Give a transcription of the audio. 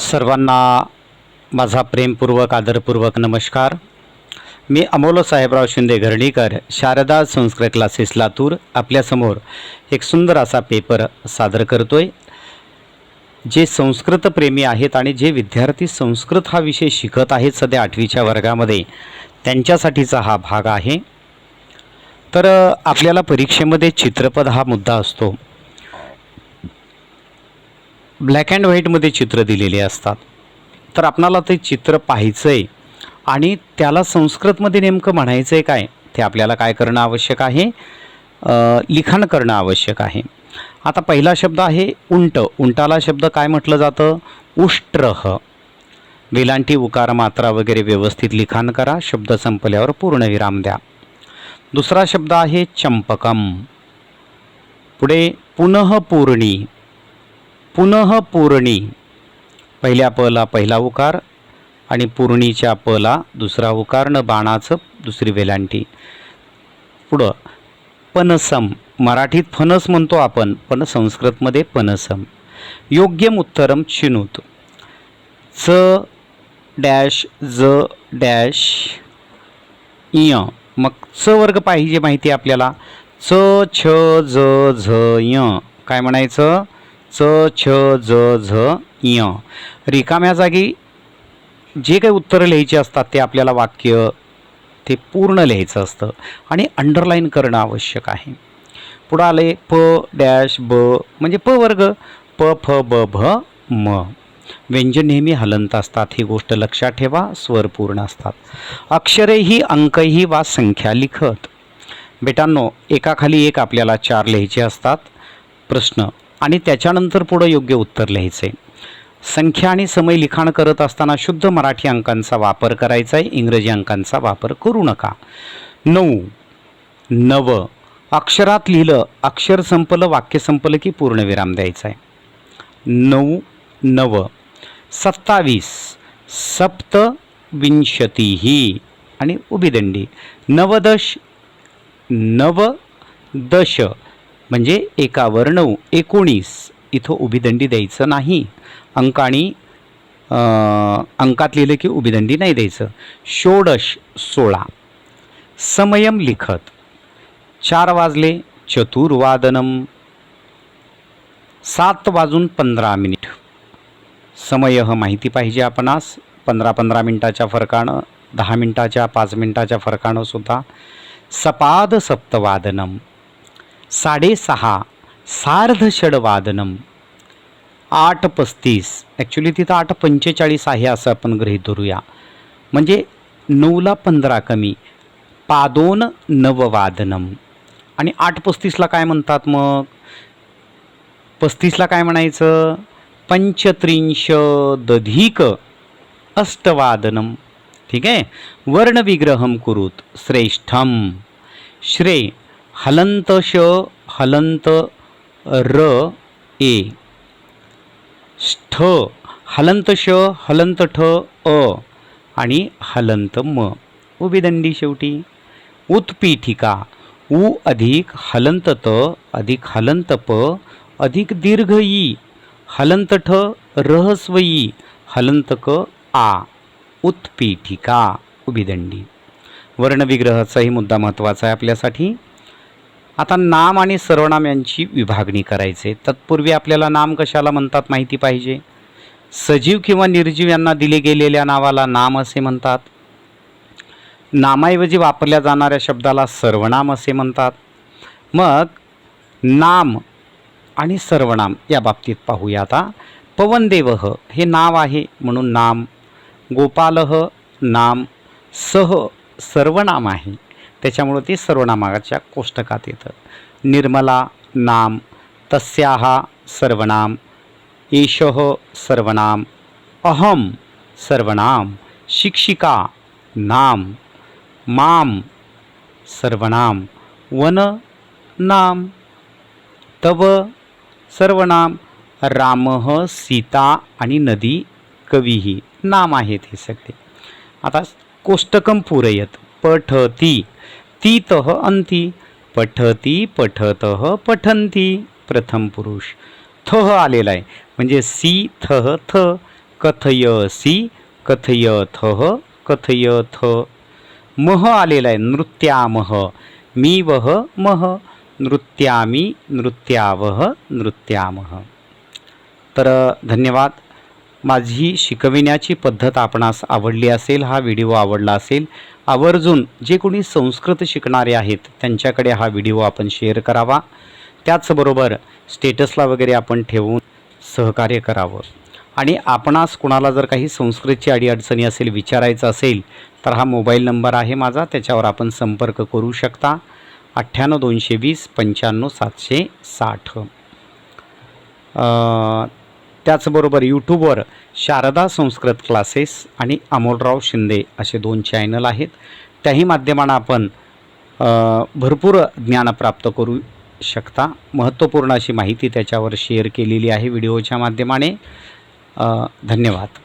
सर्वांना माझा प्रेमपूर्वक आदरपूर्वक नमस्कार। मी अमोल साहेबराव शिंदे घरणीकर, शारदा संस्कृत क्लासेस लातूर आपल्यासमोर एक सुंदर असा पेपर सादर करतोय। जे संस्कृत प्रेमी आहेत आणि जे विद्यार्थी संस्कृत हा विषय शिकत आहेत सध्या 8वीच्या वर्गामध्ये, त्यांच्यासाठीचा हा भाग आहे। तर आपल्याला परीक्षेमध्ये चित्रपट हा मुद्दा असतो। ब्लॅक अँड व्हाईटमध्ये चित्र दिलेले असतात, तर आपणाला ते चित्र पाहायचं आहे आणि त्याला संस्कृतमध्ये नेमकं म्हणायचं आहे काय ते आपल्याला काय करणं आवश्यक आहे, लिखाण करणं आवश्यक आहे। आता पहिला शब्द आहे उंट। उंटाला शब्द काय म्हटलं जातं? उष्ट्रः। वेलांटी उकार मात्रा वगैरे व्यवस्थित लिखाण करा, शब्द संपल्यावर पूर्णविराम द्या। दुसरा शब्द आहे चंपकम। पुढे पुनःपूर्णी। पुनःपूर्णी, पहिल्या पला पहिला उकार आणि पूर्णीच्या पला दुसरा उकार, न बाणाचं दुसरी वेलांटी। पुढं पनसम, मराठीत फणस म्हणतो आपण, पण संस्कृतमध्ये पनसम। योग्यम उत्तरम चिनुत। च डॅश ज डॅश इय, मग च वर्ग पाहिजे माहिती आपल्याला। च छ ज झ य, काय म्हणायचं? च छ ज झ य। रिकाम्या जागी जे काही उत्तरं लिहायची असतात ते आपल्याला वाक्य ते पूर्ण लिहायचं असतं आणि अंडरलाईन करणं आवश्यक आहे। पुढं आले प डॅश ब, म्हणजे प वर्ग, प फ ब भ म। व्यंजन नेहमी हलंत असतात, ही गोष्ट लक्षात ठेवा, स्वर पूर्ण असतात। अक्षरेही अंकही वा संख्या लिखत। बेटांनो, एकाखाली एक आपल्याला 4 लिहायचे असतात प्रश्न आणि त्याच्यानंतर पुढं योग्य उत्तर लिहायचे। संख्या आणि समय लिखाण करत असताना शुद्ध मराठी अंकांचा वापर करायचा आहे, इंग्रजी अंकांचा वापर करू नका। 9 नव, अक्षरात लिहिलं, अक्षर संपलं, वाक्य संपलं की पूर्णविराम द्यायचा आहे। 9 नव। 27 सप्तविंशतिः आणि उभीदंडी। नवदश नवदश, म्हणजे एकावर 9, 19, इथं उभीदंडी द्यायचं नाही। अंक आणि अंकात लिहिलं की उभीदंडी नाही द्यायचं। षोडश 16। समयम लिखत। 4 वाजले, चतुर्वादनम। 7 वाजून 15 मिनिट। समय माहिती पाहिजे आपणास, 15-15 मिनिटाच्या फरकानं, 10 मिनिटाच्या 5 मिनिटाच्या फरकानं सुद्धा। सपाद सप्तवादनम। 6:30 सार्धषडवादनम। 8:35, ॲक्च्युली तिथं 8:45 आहे असं आपण गृहीत धरूया, म्हणजे 9ला 15 कमी, पादोन नववादनम। आणि 8:35ला काय म्हणतात मग? 35ला काय म्हणायचं? पंचत्रिंशदधिक अष्टवादनम। ठीक आहे। वर्णविग्रहम कुरुत श्रेष्ठम। श्रे हलंत श हलंत र ए। ष्ठ हलंत श हलंत ठ अ आणि हलंत म, उभीदंडी शेवटी। उत्पीठिका। उ अधिक हलंत त अधिक हलंत प अधिक दीर्घ ई, हलंत ठ रहस्व ई, हलंत क आ, उत्पीठिका, उभीदंडी। वर्णविग्रहाचाही मुद्दा महत्त्वाचा आहे आपल्यासाठी। आता नाम आणि सर्वनाम यांची विभागणी करायचे। तत्पूर्वी आपल्याला नाम कशाला म्हणतात माहिती पाहिजे। सजीव किंवा निर्जीव यांना दिले गेलेल्या नावाला नाम असे म्हणतात। नामाऐवजी वापरल्या जाणाऱ्या शब्दाला सर्वनाम असे म्हणतात। मग नाम आणि सर्वनाम या बाबतीत पाहूया आता। पवनदेवः हे नाव आहे म्हणून नाम। गोपालः नाम। सह सर्वनाम आहे त्याच्यामुळे ते सर्वनामाच्या कोष्टकात येतं। निर्मला नाम। तस्याः सर्वनाम। एषः सर्वनाम। अहम सर्वनाम। शिक्षिका नाम। माम सर्वनाम। वन नाम। तव सर्वनाम। रामः सीता आणि नदी कवीही नाम आहेत हे सगळे। आता कोष्टकम पूरयत। पठती तीतः अंती। पठती पठतः पठन्ति, प्रथम पुरुष। थः आलेला आहे म्हणजे सी थः थ, कथयसि कथयथः कथयथ. मह आलेला आहे, नृत्यामह. मी वह मह, नृत्यामी नृत्यावह नृत्यामह. तर धन्यवाद. माझी शिकविण्याची पद्धत आपणास आवडली असेल, हा व्हिडिओ आवडला असेल, आवर्जून जे कोणी संस्कृत शिकणारे आहेत त्यांच्याकडे हा व्हिडिओ आपण शेअर करावा. त्याचबरोबर स्टेटसला वगैरे आपण ठेवून सहकार्य करावं. आणि आपणास कोणाला जर काही संस्कृतची अडीअडचणी असेल, विचारायचं असेल, तर हा मोबाईल नंबर आहे माझा, त्याच्यावर आपण संपर्क करू शकता. 98 220 95 760. त्याचबरोबर यूट्यूबवर शारदा संस्कृत क्लासेस आणि अमोलराव शिंदे असे 2 चॅनल आहेत. त्याही माध्यमानं आपण भरपूर ज्ञान प्राप्त करू शकता. महत्त्वपूर्ण अशी माहिती त्याच्यावर शेअर केलेली आहे व्हिडिओच्या माध्यमाने. धन्यवाद.